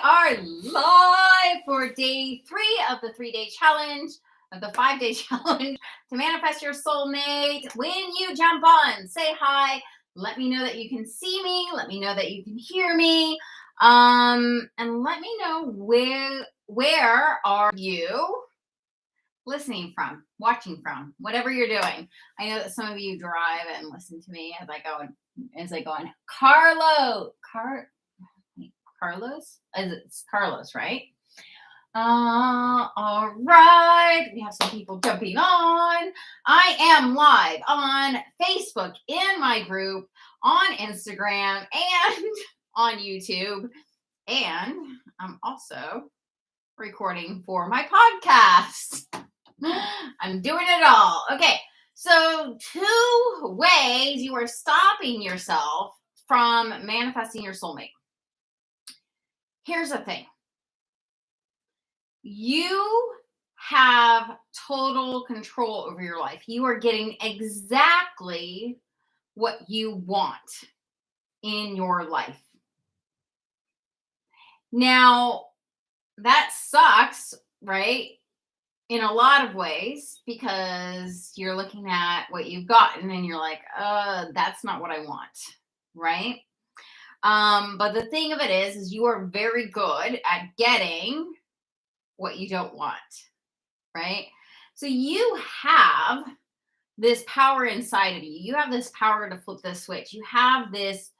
are live for day 3 of the 3-day challenge, of the 5-day challenge to manifest your soulmate. When you jump on, say hi. Let me know that you can see me. Let me know that you can hear me. And let me know where are you listening from, watching from, whatever you're doing. I know that some of you drive and listen to me as I go on. Carlos? It's Carlos, right? All right. We have some people jumping on. I am live on Facebook, in my group, on Instagram, and on YouTube. And I'm also recording for my podcast. I'm doing it all. Okay. So 2 ways you are stopping yourself from manifesting your soulmate. Here's the thing. You have total control over your life. You are getting exactly what you want in your life. Now, that sucks, right? In a lot of ways, because you're looking at what you've gotten and you're like, that's not what I want, right? But the thing of it is you are very good at getting what you don't want, right? So you have this power inside of you. You have this power to flip the switch. You have this,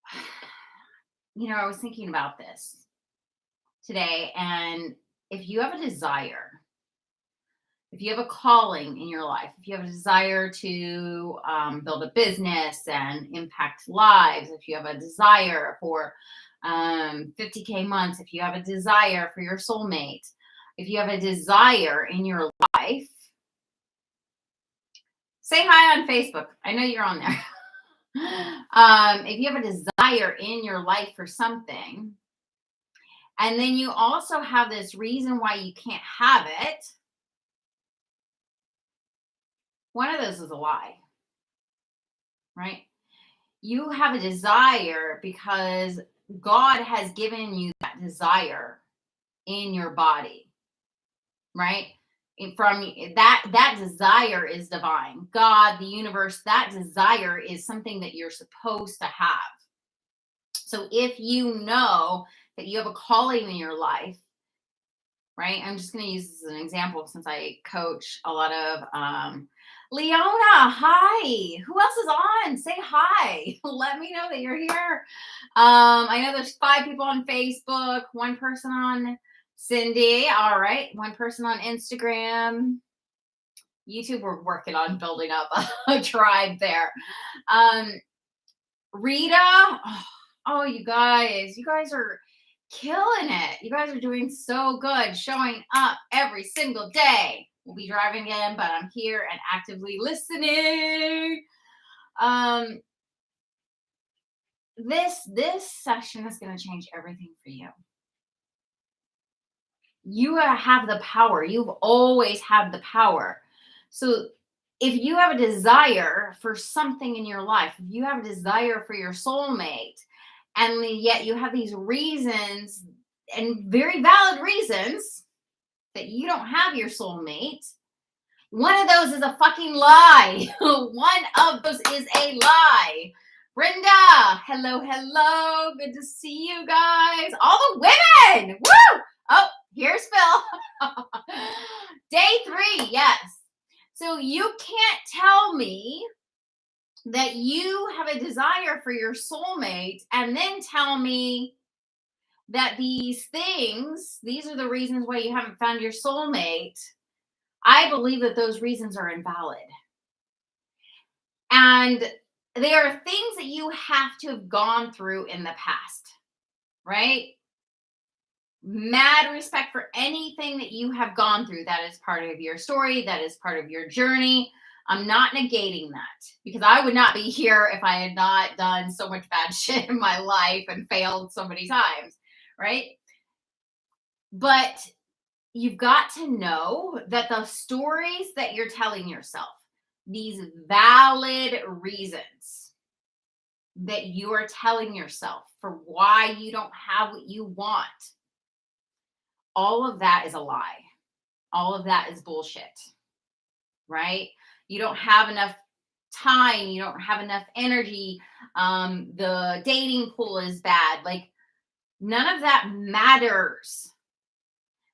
I was thinking about this today, and if you have a desire, if you have a calling in your life, if you have a desire to build a business and impact lives, if you have a desire for 50K months, if you have a desire for your soulmate, if you have a desire in your life, say hi on Facebook. I know you're on there. If you have a desire in your life for something, and then you also have this reason why you can't have it, one of those is a lie, right? You have a desire because God has given you that desire in your body, right? And from that desire is divine. God, the universe, that desire is something that you're supposed to have. So if you know that you have a calling in your life, right? I'm just going to use this as an example since I coach a lot of Leona, hi. Who else is on? Say hi. Let me know that you're here. I know there's 5 people on Facebook, 1 person on Cindy. All right. 1 person on Instagram. YouTube, we're working on building up a tribe there. Rita. Oh, you guys are killing it. You guys are doing so good, showing up every single day. We'll be driving again, but I'm here and actively listening. This session is going to change everything for you. You have the power. You've always had the power. So if you have a desire for something in your life, if you have a desire for your soulmate, and yet you have these reasons, and very valid reasons, that you don't have your soulmate, one of those is a fucking lie. One of those is a lie. Brenda, hello. Good to see you guys. All the women. Woo! Oh, here's Phil. Day 3, yes. So you can't tell me that you have a desire for your soulmate and then tell me that these are the reasons why you haven't found your soulmate. I believe that those reasons are invalid. And they are things that you have to have gone through in the past, right? Mad respect for anything that you have gone through. That is part of your story. That is part of your journey. I'm not negating that, because I would not be here if I had not done so much bad shit in my life and failed so many times, right? But you've got to know that the stories that you're telling yourself, these valid reasons, that you are telling yourself for why you don't have what you want, all of that is a lie. All of that is bullshit, right? You don't have enough time, you don't have enough energy, the dating pool is bad. Like, none of that matters.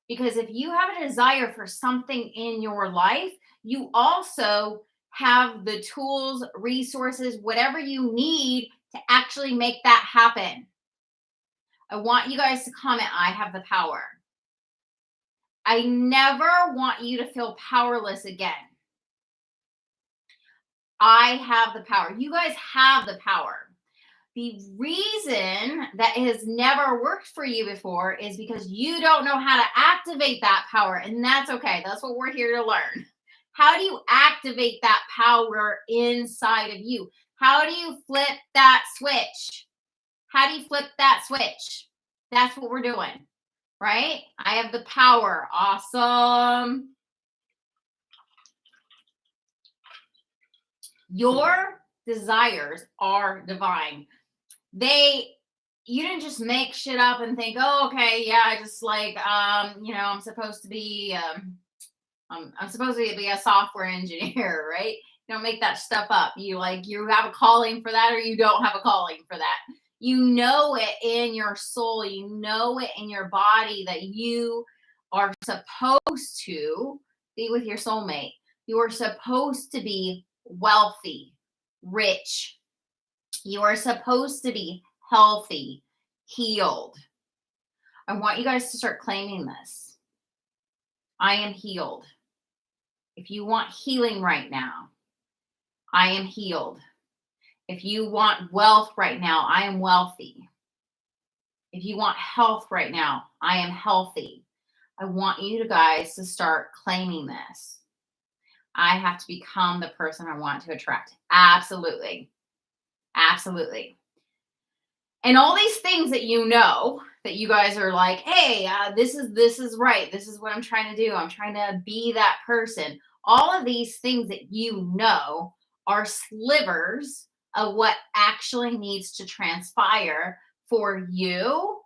Because if you have a desire for something in your life, you also have the tools, resources, whatever you need to actually make that happen. I want you guys to comment, I have the power. I never want you to feel powerless again. I have the power. You guys have the power. The reason that it has never worked for you before is because you don't know how to activate that power. And that's okay. That's what we're here to learn. How do you activate that power inside of you? How do you flip that switch? How do you flip that switch? That's what we're doing, right? I have the power. Awesome. Your desires are divine. You didn't just make shit up and think, oh, okay, yeah, I just like, I'm supposed to be, I'm supposed to be a software engineer, right? You don't make that stuff up. You have a calling for that, or you don't have a calling for that. You know it in your soul. You know it in your body that you are supposed to be with your soulmate. You are supposed to be wealthy, rich. You are supposed to be healthy, healed. I want you guys to start claiming this. I am healed. If you want healing right now, I am healed. If you want wealth right now, I am wealthy. If you want health right now, I am healthy. I want you guys to start claiming this. I have to become the person I want to attract. Absolutely. Absolutely. And all these things that that you guys are like, hey, this is right. This is what I'm trying to do. I'm trying to be that person. All of these things that you know are slivers of what actually needs to transpire for you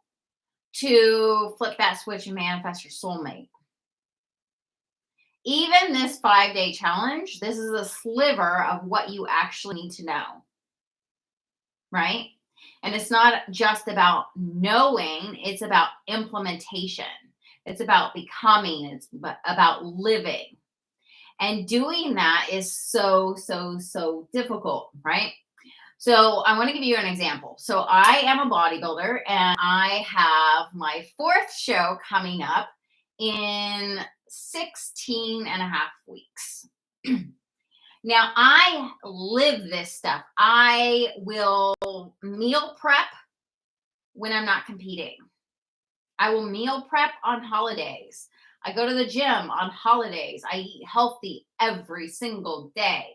to flip that switch and manifest your soulmate. Even this 5-day challenge, this is a sliver of what you actually need to know, right? And it's not just about knowing, it's about implementation. It's about becoming, it's about living. And doing that is so, so, so difficult, right? So I want to give you an example. So I am a bodybuilder and I have my 4th show coming up in 16 and a half weeks. Now, I live this stuff. I will meal prep when I'm not competing. I will meal prep on holidays. I go to the gym on holidays. I eat healthy every single day.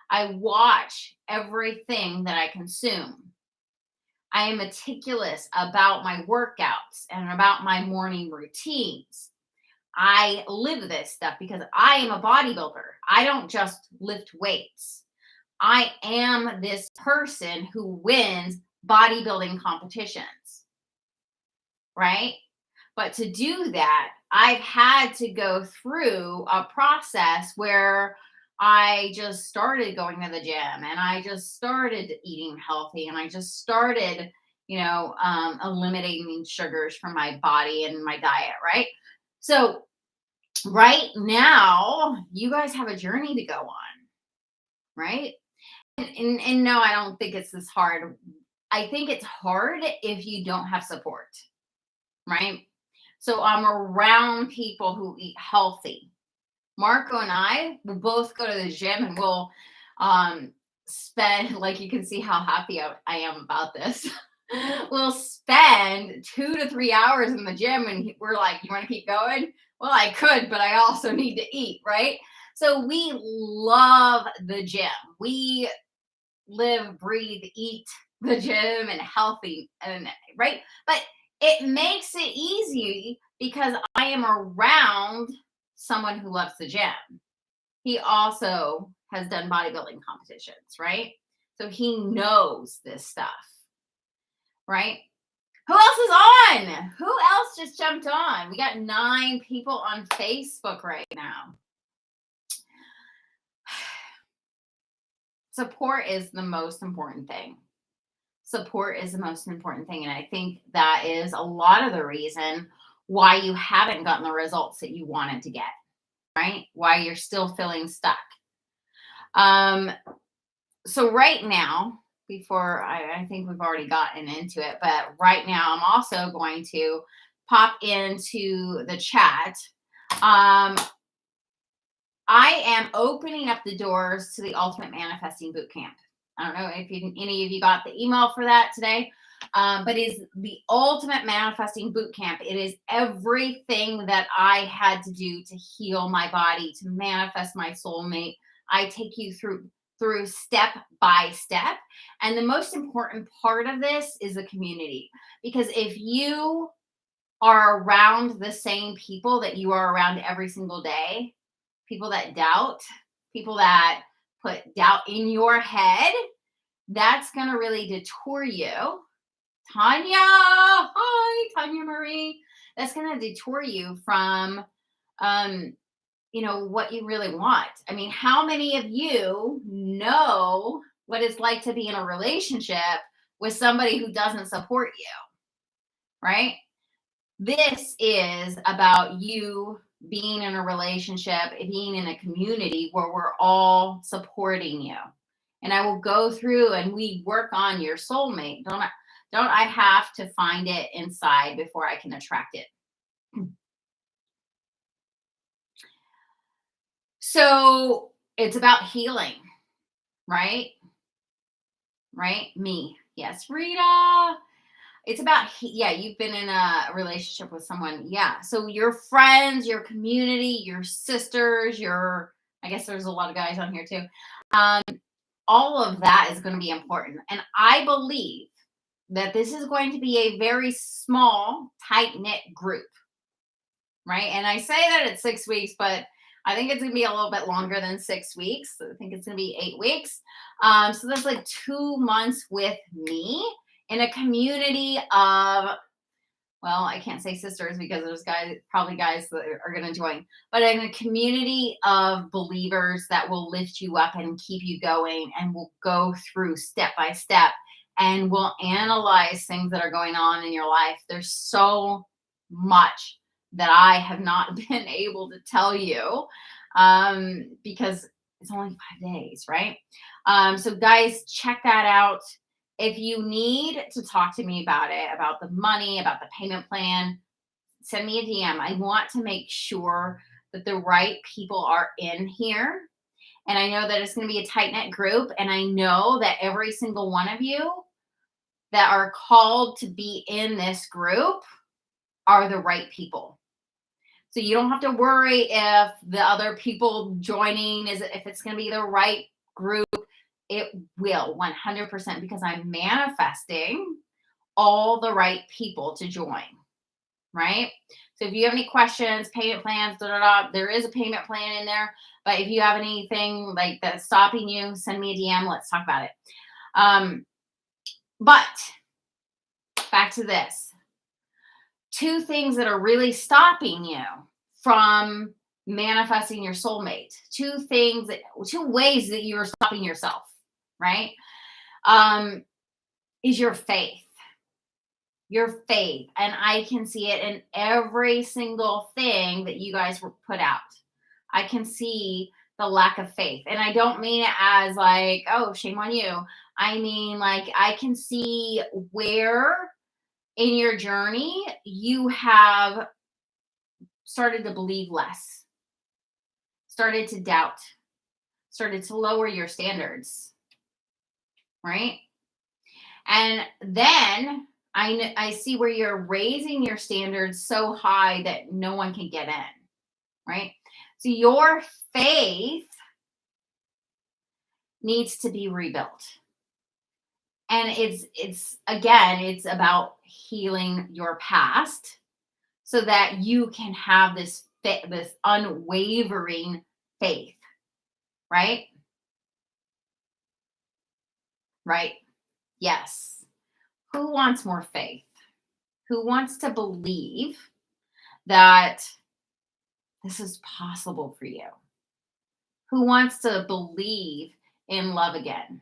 I watch everything that I consume. I am meticulous about my workouts and about my morning routines. I live this stuff because I am a bodybuilder. I don't just lift weights. I am this person who wins bodybuilding competitions, right? But to do that, I've had to go through a process where I just started going to the gym and I just started eating healthy and I just started, eliminating sugars from my body and my diet, right? So right now, you guys have a journey to go on, right? And no, I don't think it's this hard. I think it's hard if you don't have support, right? So I'm around people who eat healthy. Marco and I will both go to the gym and we'll spend, like you can see how happy I am about this. We'll spend 2 to 3 hours in the gym and we're like, you want to keep going? Well, I could, but I also need to eat, right? So we love the gym. We live, breathe, eat the gym and healthy, and right? But it makes it easy because I am around someone who loves the gym. He also has done bodybuilding competitions, right? So he knows this stuff, right? Who else is on? Who else just jumped on? We got 9 people on Facebook right now. Support is the most important thing. Support is the most important thing. And I think that is a lot of the reason why you haven't gotten the results that you wanted to get, right? Why you're still feeling stuck. So right now, before I think we've already gotten into it, but right now I'm also going to pop into the chat. I am opening up the doors to the Ultimate Manifesting Bootcamp. I don't know if any of you got the email for that today, but it's the Ultimate Manifesting Bootcamp. It is everything that I had to do to heal my body, to manifest my soulmate. I take you through step by step. And the most important part of this is the community. Because if you are around the same people that you are around every single day, people that doubt, people that put doubt in your head, that's going to really detour you. Tanya, hi, Tanya Marie. That's going to detour you from, what you really want. I mean, how many of you know what it's like to be in a relationship with somebody who doesn't support you, right? This is about you being in a relationship, being in a community where we're all supporting you. And I will go through and we work on your soulmate. Don't I have to find it inside before I can attract it? So it's about healing, right? Right? Me. Yes, Rita. It's about, you've been in a relationship with someone. Yeah. So your friends, your community, your sisters, I guess there's a lot of guys on here too. All of that is going to be important. And I believe that this is going to be a very small, tight-knit group, right? And I say that it's 6 weeks, but I think it's going to be a little bit longer than 6 weeks. I think it's going to be 8 weeks. So that's like 2 months with me in a community of, well, I can't say sisters because there's probably guys that are going to join, but in a community of believers that will lift you up and keep you going, and will go through step by step, and will analyze things that are going on in your life. There's so much that I have not been able to tell you because it's only 5 days, right? So guys, check that out. If you need to talk to me about it, about the money, about the payment plan, send me a DM. I want to make sure that the right people are in here. And I know that it's going to be a tight-knit group. And I know that every single one of you that are called to be in this group are the right people. So you don't have to worry if the other people joining, if it's going to be the right group. It will 100%, because I'm manifesting all the right people to join, right? So if you have any questions, payment plans, there is a payment plan in there. But if you have anything like that's stopping you, send me a DM. Let's talk about it. But back to this. 2 things that are really stopping you from manifesting your soulmate. 2 ways that you are stopping yourself, right? Is your faith. Your faith. And I can see it in every single thing that you guys put out. I can see the lack of faith. And I don't mean it as like, oh, shame on you. I mean, like, I can see where in your journey you have started to believe less, started to doubt, started to lower your standards, right? And then I see where you're raising your standards so high that no one can get in, right? So your faith needs to be rebuilt. And it's about healing your past so that you can have this unwavering faith, right? right? Yes. Who wants more faith? Who wants to believe that this is possible for you? Who wants to believe in love again?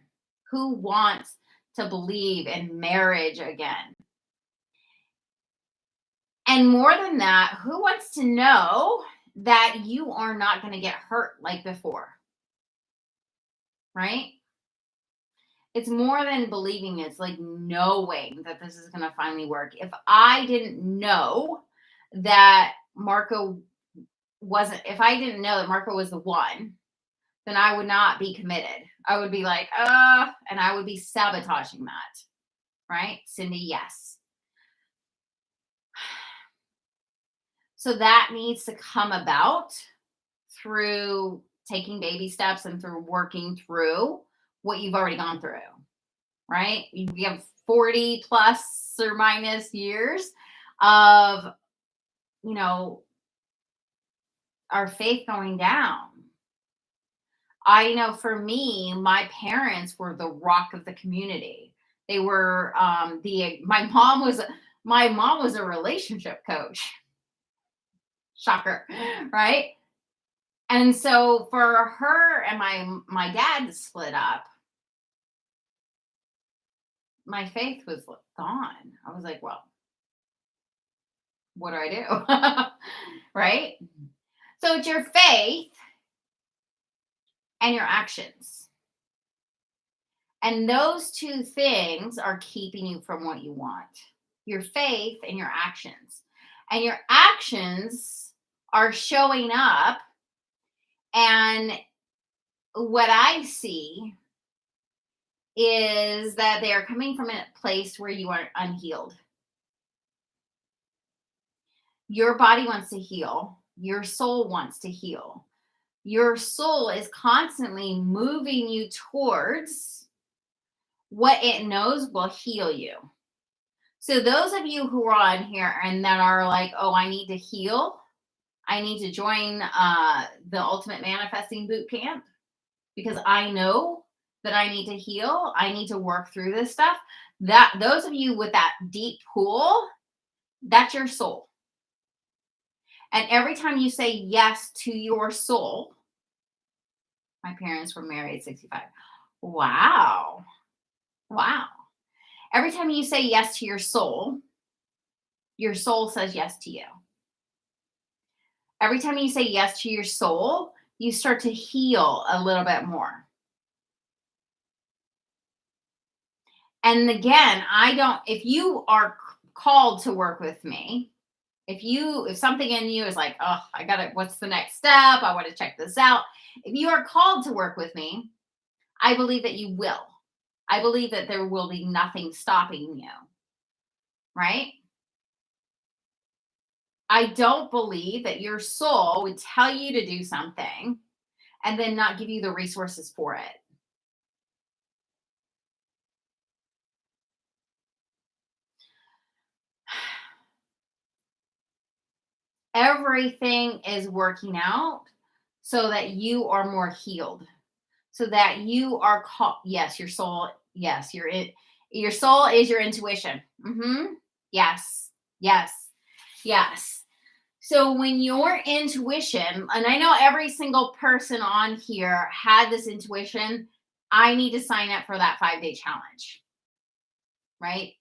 Who wants to believe in marriage again? And more than that, who wants to know that you are not going to get hurt like before? Right? It's more than believing, it's like knowing that this is going to finally work. If I didn't know that Marco if I didn't know that Marco was the one, then I would not be committed. I would be like, and I would be sabotaging that. Right? Cindy, yes. So that needs to come about through taking baby steps and through working through what you've already gone through, right? We have 40 plus or minus years of, our faith going down. I know for me, my parents were the rock of the community. They were my mom was a relationship coach. Shocker, right? And so for her and my dad to split up, my faith was gone. I was like, well, what do I do? Right? So it's your faith and your actions. And those two things are keeping you from what you want. Your faith and your actions. And your actions are showing up. And what I see is that they are coming from a place where you are unhealed. Your body wants to heal. Your soul wants to heal. Your soul is constantly moving you towards what it knows will heal you. So those of you who are on here and that are like, oh, I need to heal, I need to join the Ultimate Manifesting Boot Camp because I know that I need to heal. I need to work through this stuff. That those of you with that deep pool, that's your soul. And every time you say yes to your soul, my parents were married at 65. Wow. Every time you say yes to your soul says yes to you. Every time you say yes to your soul, you start to heal a little bit more. And again, if you are called to work with me, if something in you is like, oh, what's the next step? I want to check this out. If you are called to work with me, I believe that you will. I believe that there will be nothing stopping you. Right? I don't believe that your soul would tell you to do something and then not give you the resources for it. Everything is working out so that you are more healed, so that you are yes, your soul, yes, your soul is your intuition. Yes. So when your intuition, and I know every single person on here had this intuition, I need to sign up for that 5-day challenge, right?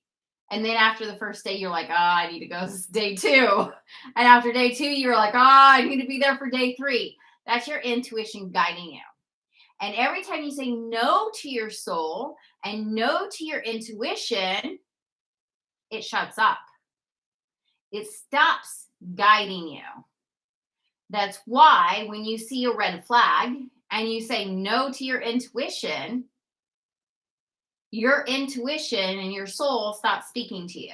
And then after the first day, you're like, I need to go day 2. And after day 2, you're like, I need to be there for day 3. That's your intuition guiding you. And every time you say no to your soul and no to your intuition, it shuts up. It stops guiding you. That's why when you see a red flag and you say no to your intuition and your soul stops speaking to you.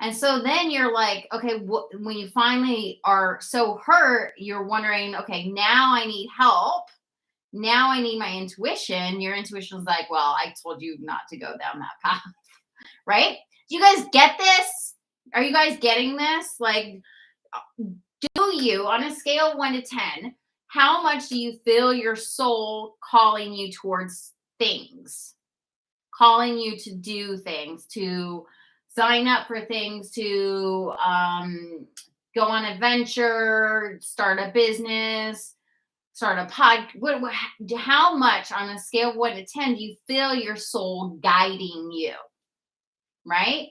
And so then you're like, okay, when you finally are so hurt, you're wondering, okay, now I need help. Now I need my intuition. Your intuition is like, well, I told you not to go down that path. Right? Do you guys get this? Are you guys getting this? Like, do you, on a scale of 1 to 10, how much do you feel your soul calling you towards things? calling you to do things, to sign up for things, to go on adventure, start a business, start a how much on a scale of 1 to 10 do you feel your soul guiding you, right?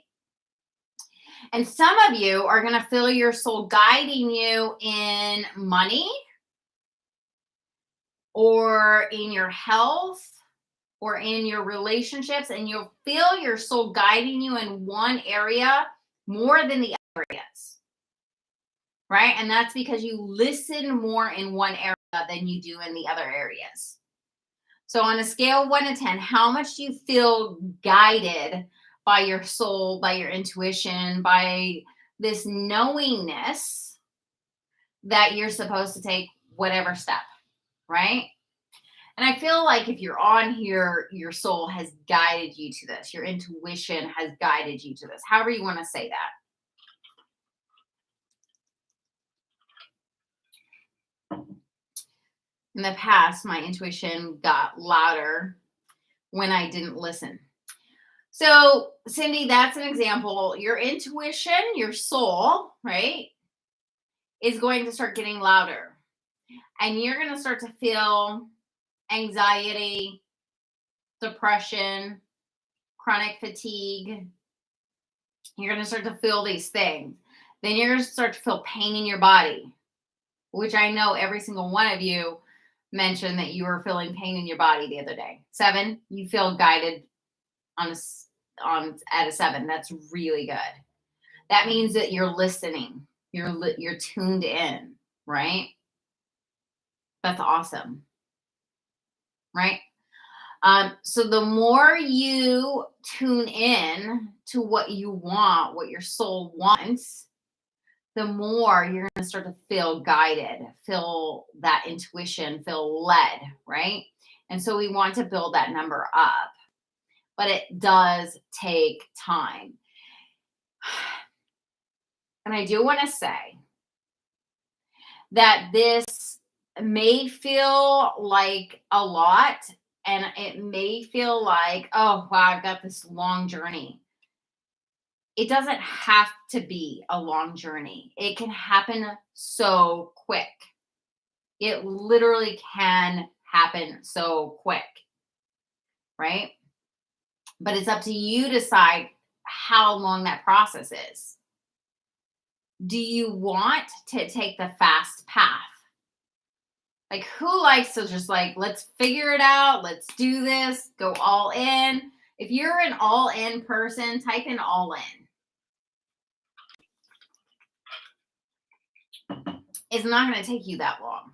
And some of you are going to feel your soul guiding you in money or in your health or in your relationships, and you'll feel your soul guiding you in one area more than the other areas, right? And that's because you listen more in one area than you do in the other areas. So on a scale of 1 to 10, how much do you feel guided by your soul, by your intuition, by this knowingness that you're supposed to take whatever step, right? And I feel like if you're on here, your soul has guided you to this. Your intuition has guided you to this. However you want to say that. In the past, my intuition got louder when I didn't listen. So, Cindy, that's an example. Your intuition, your soul, right, is going to start getting louder. And you're going to start to feel anxiety, depression, chronic fatigue. You're going to start to feel these things. Then you're going to start to feel pain in your body, which I know every single one of you mentioned that you were feeling pain in your body the other day. 7, you feel guided at a 7. That's really good. That means that you're listening. You're tuned in, right? That's awesome. Right? So the more you tune in to what you want, what your soul wants, the more you're going to start to feel guided, feel that intuition, feel led, right? And so we want to build that number up, but it does take time. And I do want to say that this may feel like a lot, and it may feel like, oh, wow, I've got this long journey. It doesn't have to be a long journey. It can happen so quick. It literally can happen so quick, right? But it's up to you to decide how long that process is. Do you want to take the fast path? Like, who likes to just like, let's figure it out, let's do this, go all in? If you're an all in person, type in all in. It's not going to take you that long.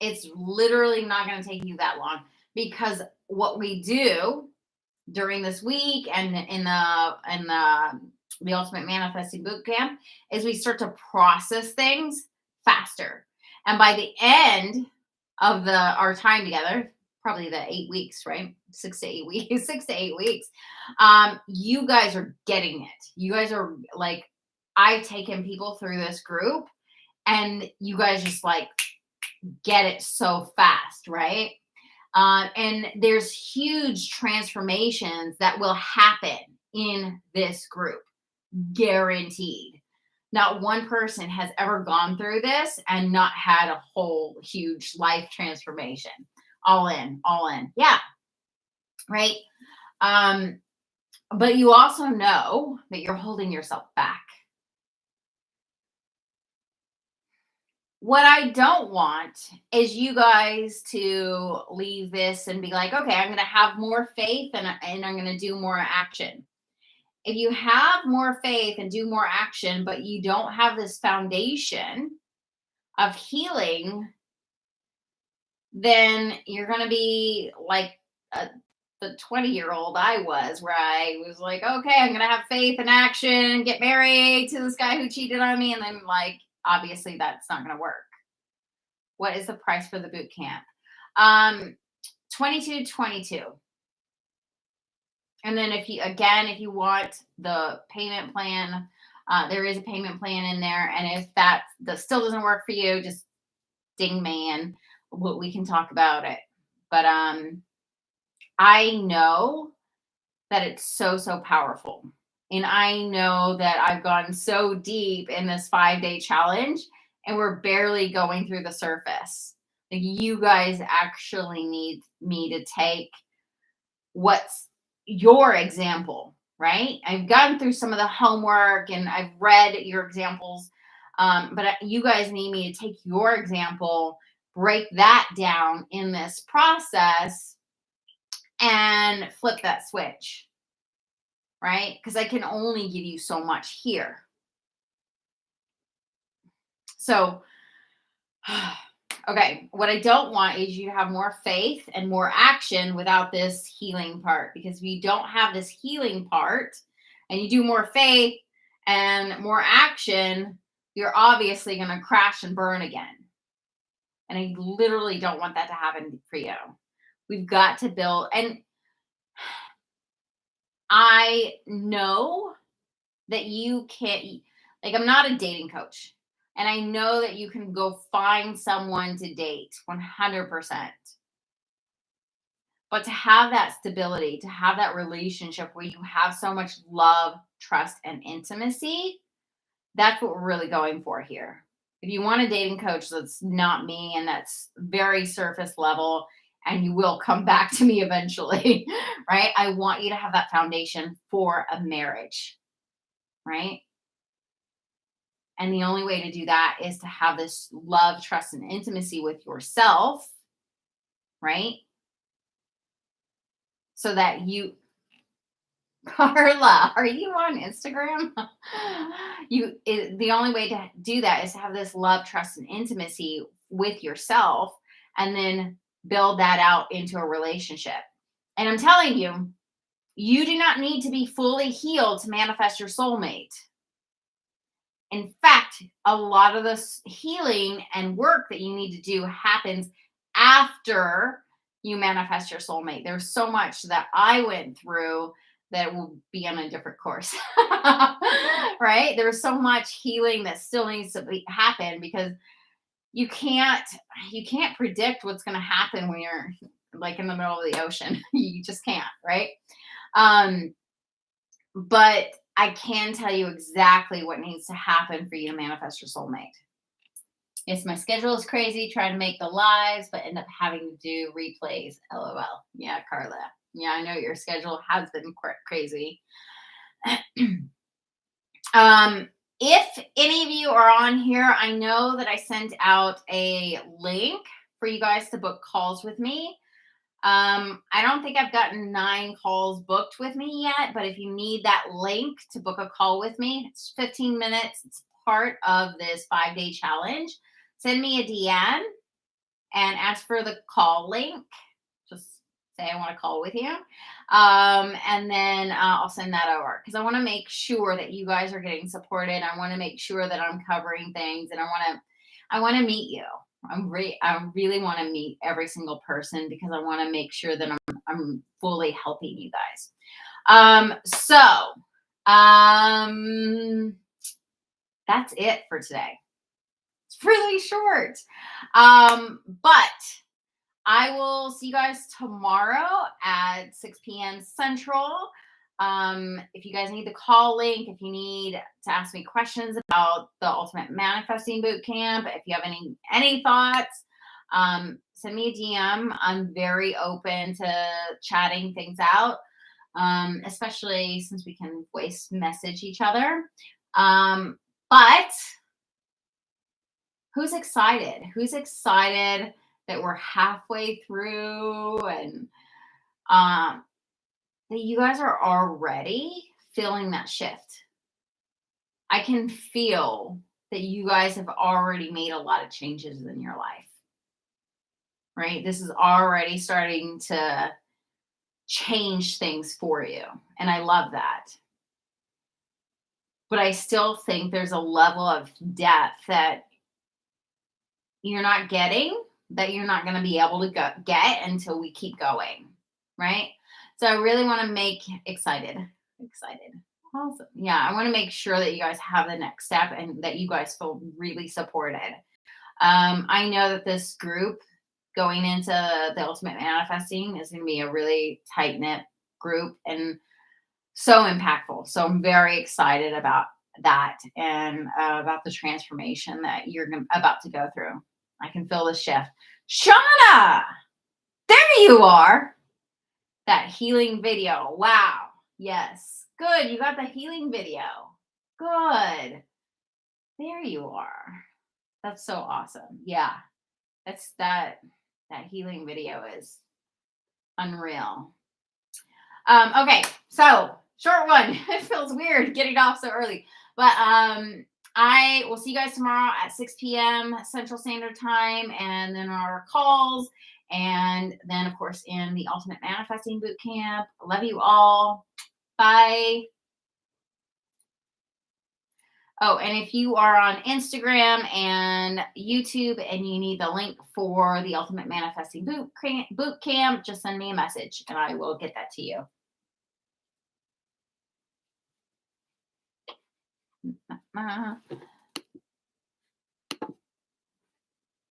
It's literally not going to take you that long, because what we do during this week and in the Ultimate Manifesting Bootcamp is we start to process things faster. And by the end of our time together, probably the 8 weeks, right? 6 to 8 weeks, 6 to 8 weeks. You guys are getting it. You guys are like, I've taken people through this group and you guys just like get it so fast, right? And there's huge transformations that will happen in this group, guaranteed. Not one person has ever gone through this and not had a whole huge life transformation. All in. Yeah. Right. But you also know that you're holding yourself back. What I don't want is you guys to leave this and be like, okay, I'm going to have more faith and I'm going to do more action. If you have more faith and do more action, but you don't have this foundation of healing, then you're going to be like the 20-year-old I was, where I was like, okay, I'm going to have faith and action, get married to this guy who cheated on me. And then like, obviously that's not going to work. What is the price for the boot camp? $22.22. And then if you want the payment plan, there is a payment plan in there. And if that still doesn't work for you, just ding me and we can talk about it. But I know that it's so, so powerful. And I know that I've gone so deep in this 5-day challenge and we're barely going through the surface. Like, you guys actually need me to take what's your example, right? I've gotten through some of the homework and I've read your examples, but you guys need me to take your example, break that down in this process, and flip that switch, right? Because I can only give you so much here. So, okay, what I don't want is you to have more faith and more action without this healing part. Because if you don't have this healing part and you do more faith and more action, you're obviously going to crash and burn again. And I literally don't want that to happen for you. We've got to build, and I know that you can't, like, I'm not a dating coach. And I know that you can go find someone to date 100%. But to have that stability, to have that relationship where you have so much love, trust, and intimacy, that's what we're really going for here. If you want a dating coach, that's not me, and that's very surface level, and you will come back to me eventually, right? I want you to have that foundation for a marriage, right? And the only way to do that is to have this love, trust, and intimacy with yourself, right? So that you, Carla, are you on Instagram? The only way to do that is to have this love, trust, and intimacy with yourself, and then build that out into a relationship. And I'm telling you, you do not need to be fully healed to manifest your soulmate. In fact, a lot of this healing and work that you need to do happens after you manifest your soulmate. There's so much that I went through that will be on a different course. Right? There's so much healing that still needs to happen, because you can't predict what's going to happen when you're like in the middle of the ocean. You just can't, right? But I can tell you exactly what needs to happen for you to manifest your soulmate. Yes, my schedule is crazy trying to make the lives, but end up having to do replays. LOL. Yeah, Carla. Yeah, I know your schedule has been crazy. If any of you are on here, I know that I sent out a link for you guys to book calls with me. I don't think I've gotten 9 calls booked with me yet, but if you need that link to book a call with me, it's 15 minutes. It's part of this 5-day challenge. Send me a DM and ask for the call link. Just say I want to call with you. And then I'll send that over, because I want to make sure that you guys are getting supported. I want to make sure that I'm covering things, and I want to meet you. I really want to meet every single person, because I want to make sure that I'm fully helping you guys. That's it for today. It's really short. But I will see you guys tomorrow at 6 p.m. Central. If you guys need the call link, if you need to ask me questions about the Ultimate Manifesting Bootcamp, if you have any thoughts, send me a DM. I'm very open to chatting things out, especially since we can voice message each other. But who's excited? Who's excited that we're halfway through, and that you guys are already feeling that shift? I can feel that you guys have already made a lot of changes in your life, right? This is already starting to change things for you. And I love that. But I still think there's a level of depth that you're not getting, that you're not going to be able to get until we keep going, right? So I really want to make excited. Awesome. Yeah, I want to make sure that you guys have the next step and that you guys feel really supported. I know that this group going into the Ultimate Manifesting is going to be a really tight knit group and so impactful. So I'm very excited about that and about the transformation that you're about to go through. I can feel the shift. Shauna, there you are. That healing video. Wow. Yes. Good. You got the healing video. Good. There you are. That's so awesome. Yeah. That's that healing video is unreal. Okay, so short one. It feels weird getting off so early, but I will see you guys tomorrow at 6 p.m. Central Standard Time, and then our calls, and then of course in the Ultimate Manifesting Boot Camp. Love you all. Bye. Oh, and if you are on Instagram and YouTube and you need the link for the Ultimate Manifesting Boot Camp, just send me a message and I will get that to you.